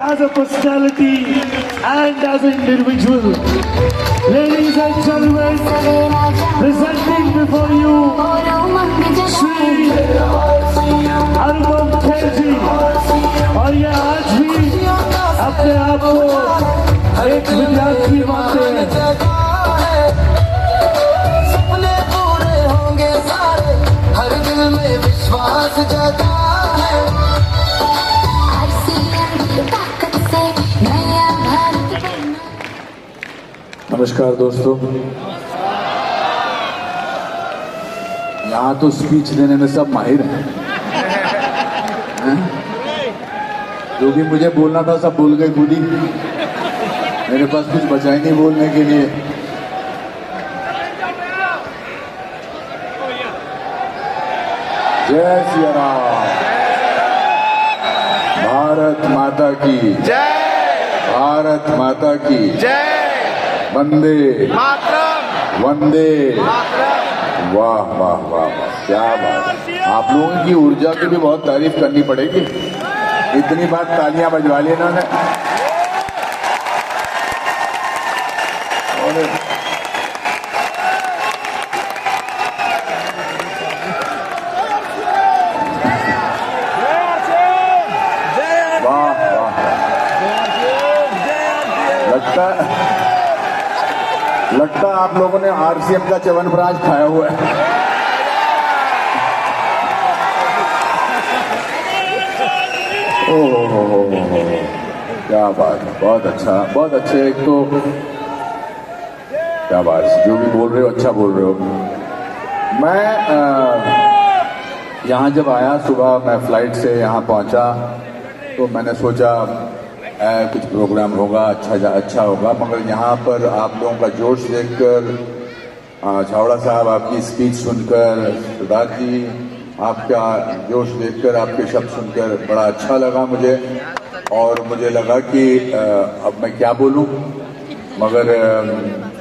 as a personality and as an individual. Ladies and gentlemen, presenting before you Shri Anupam Kher ji. और ये आज भी अपने आप को एक विद्यार्थी मानते हैं। सपने पूरे होंगे सारे, हर दिल में विश्वास जगा है। नमस्कार दोस्तों, यहाँ तो स्पीच देने में सब माहिर हैं। जो भी मुझे बोलना था सब बोल गए खुद ही। मेरे पास कुछ बचा ही नहीं बोलने के लिए। जय सिया राम, भारत माता की जय, भारत माता की जय वंदे मातरम, वंदे। मातरम। वाह वाह वाह वाह, क्या बात है। आप लोगों की ऊर्जा की भी बहुत तारीफ करनी पड़ेगी। इतनी बार तालियां बजवा ली इन्होंने। वाह वाह, लगता आप लोगों ने आरसीएम का च्यवनप्राश खाया हुआ है। ओहो, क्या बात है, बहुत अच्छा, बहुत अच्छे। एक तो क्या बात, जो भी बोल रहे हो अच्छा बोल रहे हो। मैं यहाँ जब आया सुबह, मैं फ्लाइट से यहाँ पहुँचा तो मैंने सोचा कुछ प्रोग्राम होगा, अच्छा होगा। मगर यहाँ पर आप लोगों का जोश देखकर, छावड़ा साहब आपकी स्पीच सुनकर, सिद्धार्थ जी आपका जोश देखकर, आपके शब्द सुनकर बड़ा अच्छा लगा मुझे। और मुझे लगा कि अब मैं क्या बोलूं, मगर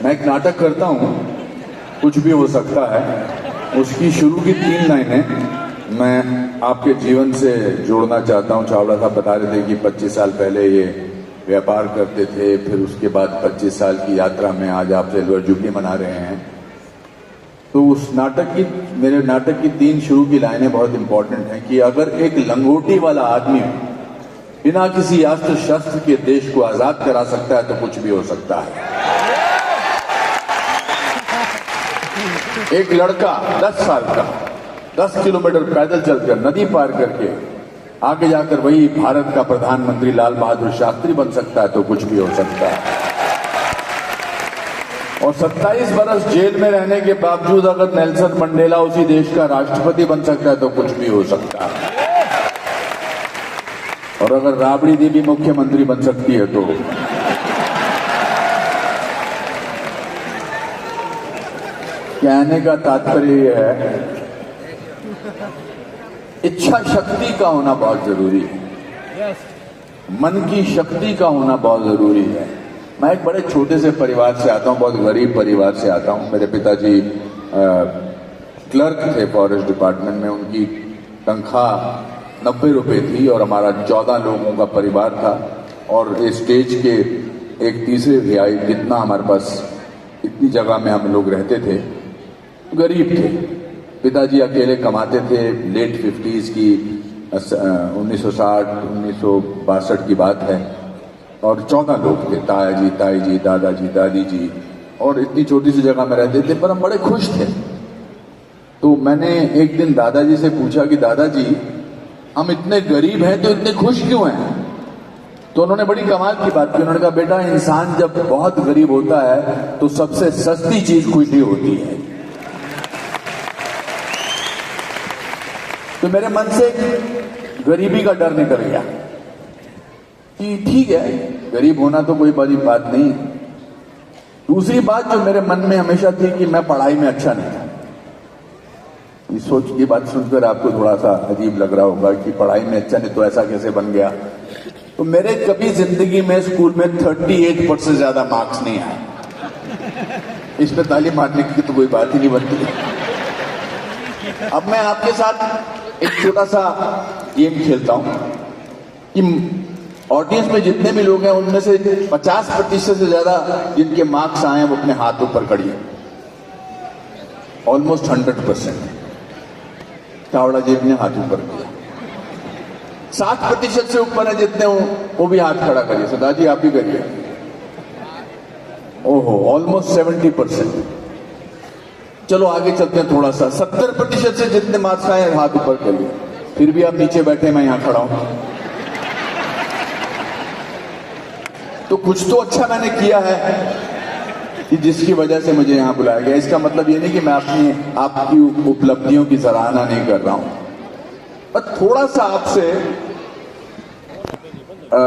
मैं एक नाटक करता हूं, कुछ भी हो सकता है। उसकी शुरू की 3 लाइनें मैं आपके जीवन से जोड़ना चाहता हूं। छावड़ा साहब बता रहे थे कि 25 साल पहले ये व्यापार करते थे, फिर उसके बाद 25 साल की यात्रा में आज आप सिल्वर जुबली मना रहे हैं। तो उस मेरे नाटक की 3 शुरू की लाइनें बहुत इंपॉर्टेंट हैं कि अगर एक लंगोटी वाला आदमी बिना किसी अस्त्र शस्त्र के देश को आजाद करा सकता है तो कुछ भी हो सकता है। एक लड़का 10 साल का 10 किलोमीटर पैदल चलकर, नदी पार करके आगे जाकर वही भारत का प्रधानमंत्री लाल बहादुर शास्त्री बन सकता है तो कुछ भी हो सकता है। और 27 बरस जेल में रहने के बावजूद अगर नेल्सन मंडेला उसी देश का राष्ट्रपति बन सकता है तो कुछ भी हो सकता है। और अगर राबड़ी देवी मुख्यमंत्री बन सकती है तो कहने का तात्पर्य यह है, इच्छा शक्ति का होना बहुत जरूरी है, मन की शक्ति का होना बहुत जरूरी है। मैं एक बड़े छोटे से परिवार से आता हूं, बहुत गरीब परिवार से आता हूं। मेरे पिताजी क्लर्क थे फॉरेस्ट डिपार्टमेंट में, उनकी तनख्वाह 90 रुपए थी और हमारा 14 लोगों का परिवार था। और इस स्टेज के एक तीसरे भाई जितना हमारे पास, इतनी जगह में हम लोग रहते थे, गरीब थे। पिताजी अकेले कमाते थे। लेट 50s की 1960 1962 की बात है। और 14 लोग थे, ताया जी, ताई जी, दादाजी, दादी जी, और इतनी छोटी सी जगह में रहते थे, पर हम बड़े खुश थे। तो मैंने एक दिन दादाजी से पूछा कि दादाजी, हम इतने गरीब हैं तो इतने खुश क्यों हैं? तो उन्होंने बड़ी कमाल की बात की। उन्होंने कहा, बेटा, इंसान जब बहुत गरीब होता है तो सबसे सस्ती चीज खुशी होती है। तो मेरे मन से गरीबी का डर निकल गया कि ठीक है, गरीब होना तो कोई बड़ी बात नहीं। दूसरी बात जो मेरे मन में हमेशा थी कि मैं पढ़ाई में अच्छा नहीं था। इस सोच की बात सुनकर आपको थोड़ा सा अजीब लग रहा होगा कि पढ़ाई में अच्छा नहीं तो ऐसा कैसे बन गया। तो मेरे कभी जिंदगी में स्कूल में 38% से ज्यादा मार्क्स नहीं आए। इस पर ताली मारने की तो कोई बात ही नहीं बनती। अब मैं आपके साथ एक छोटा सा गेम खेलता हूं कि ऑडियंस में जितने भी लोग हैं उनमें से 50% से ज्यादा जिनके मार्क्स आए हैं वो अपने हाथ ऊपर करिए। ऑलमोस्ट 100%। चावड़ा जी ने हाथ ऊपर किया। 60% से ऊपर है जितने हो वो भी हाथ खड़ा करिए। सदा जी आप भी करिए। ओहो, ऑलमोस्ट 70%। चलो आगे चलते हैं थोड़ा सा। 70% से जितने मार्क्स आए हाथ ऊपर करिए। फिर भी आप नीचे बैठे, मैं यहां खड़ा हूं, तो कुछ तो अच्छा मैंने किया है कि जिसकी वजह से मुझे यहां बुलाया गया। इसका मतलब ये नहीं कि मैं आपकी उपलब्धियों की सराहना नहीं कर रहा हूं, पर थोड़ा सा आपसे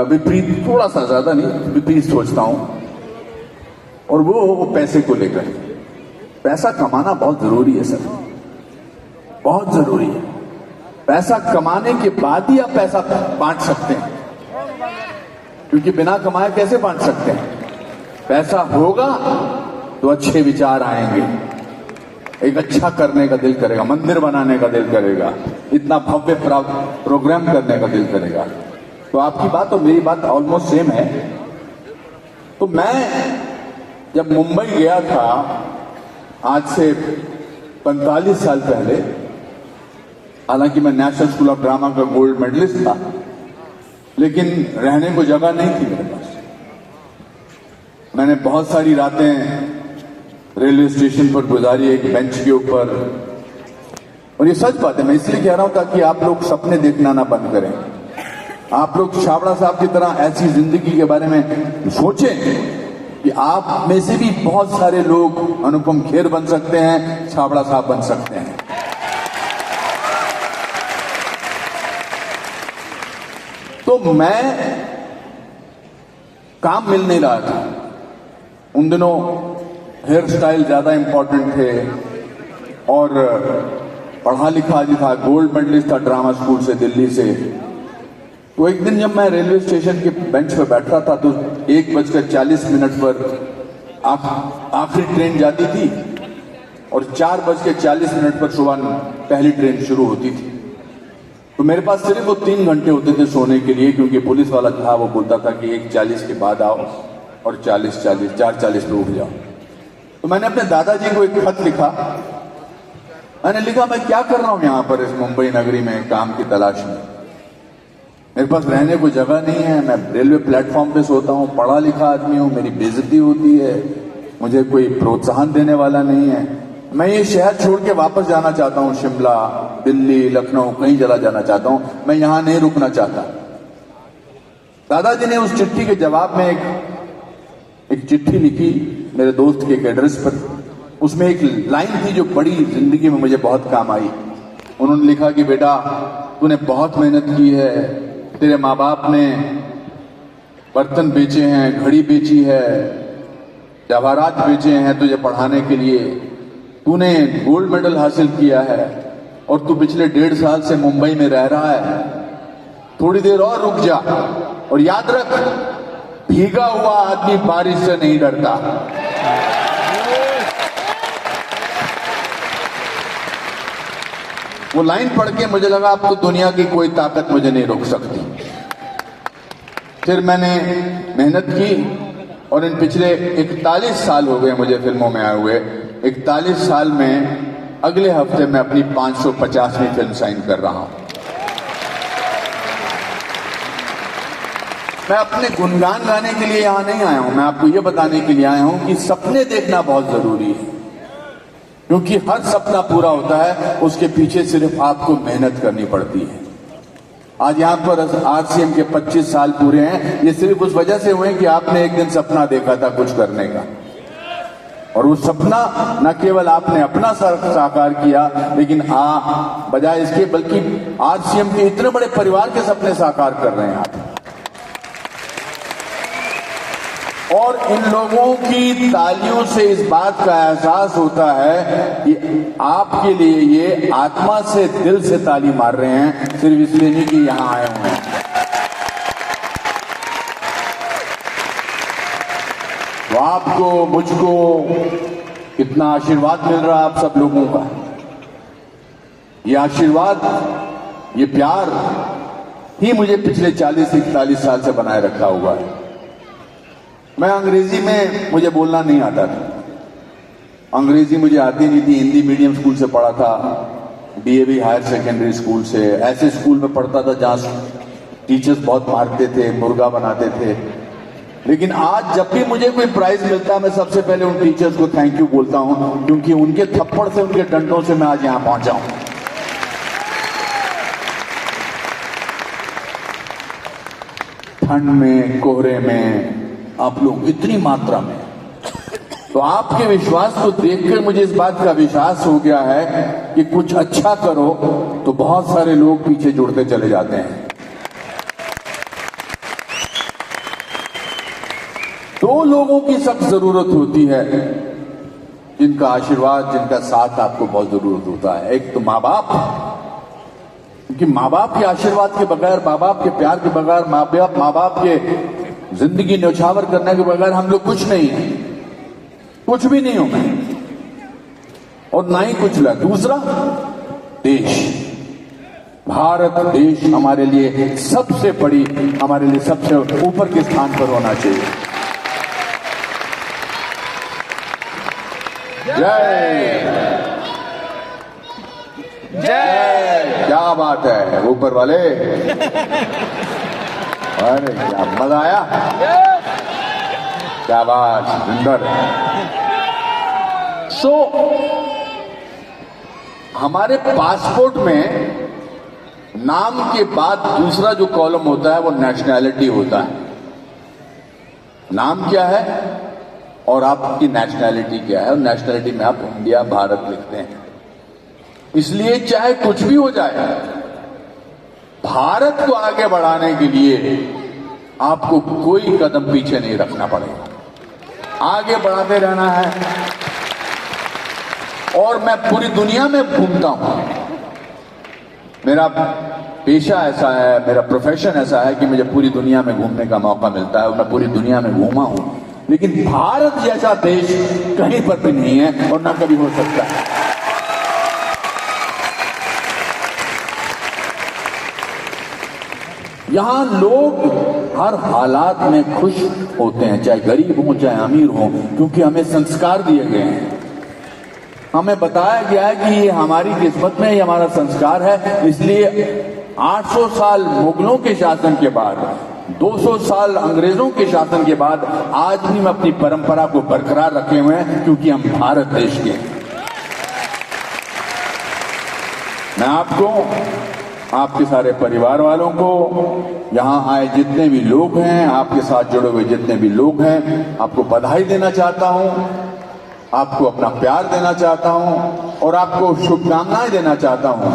विपरीत, थोड़ा सा, ज्यादा नहीं, विपरीत सोचता हूं। और वो पैसे को लेकर। पैसा कमाना बहुत जरूरी है सर, बहुत जरूरी है। पैसा कमाने के बाद ही आप पैसा बांट सकते हैं, क्योंकि बिना कमाए कैसे बांट सकते हैं। पैसा होगा तो अच्छे विचार आएंगे, एक अच्छा करने का दिल करेगा, मंदिर बनाने का दिल करेगा, इतना भव्य प्रोग्राम करने का दिल करेगा। तो आपकी बात और मेरी बात ऑलमोस्ट सेम है। तो मैं जब मुंबई गया था आज से 45 साल पहले, हालांकि मैं नेशनल स्कूल ऑफ ड्रामा का गोल्ड मेडलिस्ट था, लेकिन रहने को जगह नहीं थी मेरे पास। मैंने बहुत सारी रातें रेलवे स्टेशन पर गुजारी, एक बेंच के ऊपर। और ये सच बात है, मैं इसलिए कह रहा हूं ताकि आप लोग सपने देखना ना बंद करें। आप लोग छाबड़ा साहब की तरह ऐसी जिंदगी के बारे में सोचें कि आप में से भी बहुत सारे लोग अनुपम खेर बन सकते हैं, छाबड़ा साहब बन सकते हैं। तो मैं काम मिल नहीं रहा था उन दिनों, हेयर स्टाइल ज्यादा इंपॉर्टेंट थे और पढ़ा लिखा भी था, गोल्ड मेडलिस्ट था ड्रामा स्कूल से, दिल्ली से। तो एक दिन जब मैं रेलवे स्टेशन के बेंच पर बैठ रहा था तो 1:40 पर आखिरी ट्रेन जाती थी और 4:40 पर सुबह पहली ट्रेन शुरू होती थी। तो मेरे पास सिर्फ वो 3 घंटे होते थे सोने के लिए, क्योंकि पुलिस वाला था, वो बोलता था कि 1:40 के बाद आओ और 4:40 पे उठ जाओ। तो मैंने अपने दादाजी को एक खत लिखा। मैंने लिखा, मैं क्या कर रहा हूं यहां पर इस मुंबई नगरी में काम की तलाश में। मेरे पास रहने को जगह नहीं है, मैं रेलवे प्लेटफॉर्म पे सोता हूँ, पढ़ा लिखा आदमी हूँ, मेरी बेइज्जती होती है, मुझे कोई प्रोत्साहन देने वाला नहीं है। मैं ये शहर छोड़ के वापस जाना चाहता हूँ, शिमला, दिल्ली, लखनऊ, कहीं चला जाना चाहता हूँ, मैं यहां नहीं रुकना चाहता। दादाजी ने उस चिट्ठी के जवाब में एक चिट्ठी लिखी मेरे दोस्त के एक एड्रेस पर। उसमें एक लाइन थी जो बड़ी जिंदगी में मुझे बहुत काम आई। उन्होंने लिखा कि बेटा, तूने बहुत मेहनत की है, तेरे माँ बाप ने बर्तन बेचे हैं, घड़ी बेची है, जवाहरात बेचे हैं तुझे पढ़ाने के लिए, तूने गोल्ड मेडल हासिल किया है और तू पिछले 1.5 साल से मुंबई में रह रहा है। थोड़ी देर और रुक जा और याद रख, भीगा हुआ आदमी बारिश से नहीं डरता। वो लाइन पढ़ के मुझे लगा अब तो दुनिया की कोई ताकत मुझे नहीं रोक सकती। फिर मैंने मेहनत की और इन पिछले 41 साल हो गए मुझे फिल्मों में आए हुए। 41 साल में अगले हफ्ते मैं अपनी 550वीं फिल्म साइन कर रहा हूं। मैं अपने गुणगान गाने के लिए यहां नहीं आया हूं, मैं आपको यह बताने के लिए आया हूं कि सपने देखना बहुत जरूरी है, क्योंकि हर सपना पूरा होता है उसके पीछे सिर्फ आपको मेहनत करनी पड़ती है। आज यहां पर आरसीएम के 25 साल पूरे हैं, ये सिर्फ उस वजह से हुए कि आपने एक दिन सपना देखा था कुछ करने का, और वो सपना न केवल आपने अपना साकार किया, लेकिन बजाय इसके बल्कि आरसीएम के इतने बड़े परिवार के सपने साकार कर रहे हैं आप। और इन लोगों की तालियों से इस बात का एहसास होता है कि आपके लिए ये आत्मा से, दिल से ताली मार रहे हैं, सिर्फ इसलिए नहीं कि यहां आए हुए हैं। तो आपको, मुझको कितना आशीर्वाद मिल रहा है आप सब लोगों का। ये आशीर्वाद, ये प्यार ही मुझे पिछले 40-41 साल से बनाए रखा हुआ है। मैं अंग्रेजी में मुझे बोलना नहीं आता था, अंग्रेजी मुझे आती नहीं थी। हिंदी मीडियम स्कूल से पढ़ा था, डीएवी हायर सेकेंडरी स्कूल से, ऐसे स्कूल में पढ़ता था जहां टीचर्स बहुत मारते थे, मुर्गा बनाते थे। लेकिन आज जब भी मुझे कोई प्राइज मिलता है, मैं सबसे पहले उन टीचर्स को थैंक यू बोलता हूं, क्योंकि उनके थप्पड़ से, उनके डंडों से मैं आज यहां पहुंचा हूं। ठंड में, कोहरे में आप लोग इतनी मात्रा में, तो आपके विश्वास को देखकर मुझे इस बात का विश्वास हो गया है कि कुछ अच्छा करो तो बहुत सारे लोग पीछे जुड़ते चले जाते हैं। दो लोगों की सख्त जरूरत होती है, जिनका आशीर्वाद, जिनका साथ आपको बहुत जरूरत होता है। एक तो माँ बाप, क्योंकि माँ बाप के आशीर्वाद के बगैर, माँ बाप के प्यार के बगैर, माँ बाप के जिंदगी न्यौछावर करने के बगैर हम लोग कुछ नहीं है, कुछ भी नहीं हूं मैं, और ना ही कुछ ला। दूसरा, देश, भारत देश हमारे लिए सबसे बड़ी, हमारे लिए सबसे ऊपर के स्थान पर होना चाहिए। जय जय, क्या बात है ऊपर वाले, अरे क्या मजा आया, क्या बात, सुंदर। सो हमारे पासपोर्ट में नाम के बाद दूसरा जो कॉलम होता है वो नेशनैलिटी होता है। नाम क्या है और आपकी नेशनैलिटी क्या है, और नेशनैलिटी में आप इंडिया, भारत लिखते हैं। इसलिए चाहे कुछ भी हो जाए, भारत को आगे बढ़ाने के लिए आपको कोई कदम पीछे नहीं रखना पड़ेगा, आगे बढ़ाते रहना है। और मैं पूरी दुनिया में घूमता हूं, मेरा पेशा ऐसा है, मेरा प्रोफेशन ऐसा है कि मुझे पूरी दुनिया में घूमने का मौका मिलता है, और मैं पूरी दुनिया में घूमा हूं। लेकिन भारत जैसा देश कहीं पर भी नहीं है और ना कभी हो सकता है। यहां लोग हर हालात में खुश होते हैं, चाहे गरीब हो चाहे अमीर हो, क्योंकि हमें संस्कार दिए गए हैं, हमें बताया गया है कि ये हमारी किस्मत में, ये हमारा संस्कार है। इसलिए 800 साल मुगलों के शासन के बाद, 200 साल अंग्रेजों के शासन के बाद आज भी हम अपनी परंपरा को बरकरार रखे हुए हैं, क्योंकि हम भारत देश के हैं। मैं आपको, आपके सारे परिवार वालों को, यहां आए जितने भी लोग हैं, आपके साथ जुड़े हुए जितने भी लोग हैं, आपको बधाई देना चाहता हूं, आपको अपना प्यार देना चाहता हूं, और आपको शुभकामनाएं देना चाहता हूं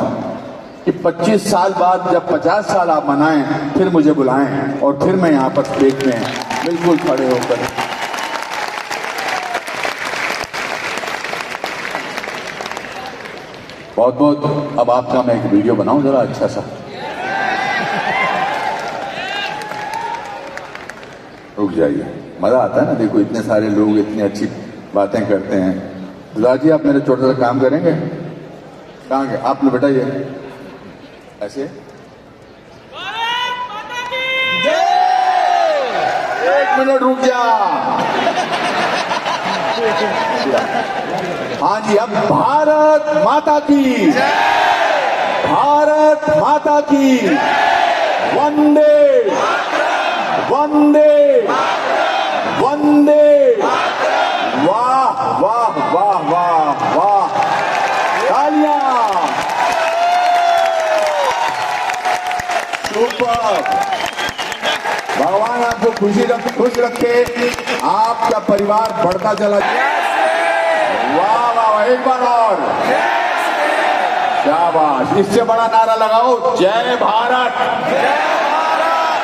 कि 25 साल बाद जब 50 साल आप मनाएं, फिर मुझे बुलाएं और फिर मैं यहां पर स्टेज में बिल्कुल खड़े होकर बहुत बहुत। अब आपका मैं एक वीडियो बनाऊं जरा अच्छा सा, रुक जाइए, मजा आता है ना, देखो इतने सारे लोग इतनी अच्छी बातें करते हैं। दुलार जी, आप मेरे छोटा सा काम करेंगे? कहाँ गए आप लोग? बेटा ये ऐसे, एक मिनट रुक जा। हाँ जी, अब भारत माता की, भारत माता की, वंदे वंदे वंदे। वाह वाह वाह वाह वाह, तालियां, सुपर। भगवान आपको खुश रखे, आपका परिवार बढ़ता चला जाए। वाह वाह, एक बार और शाबाश, इससे बड़ा नारा लगाओ, जय भारत।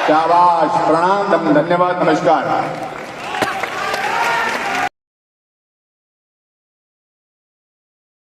शाबाश, प्रणाम, धन्यवाद, नमस्कार।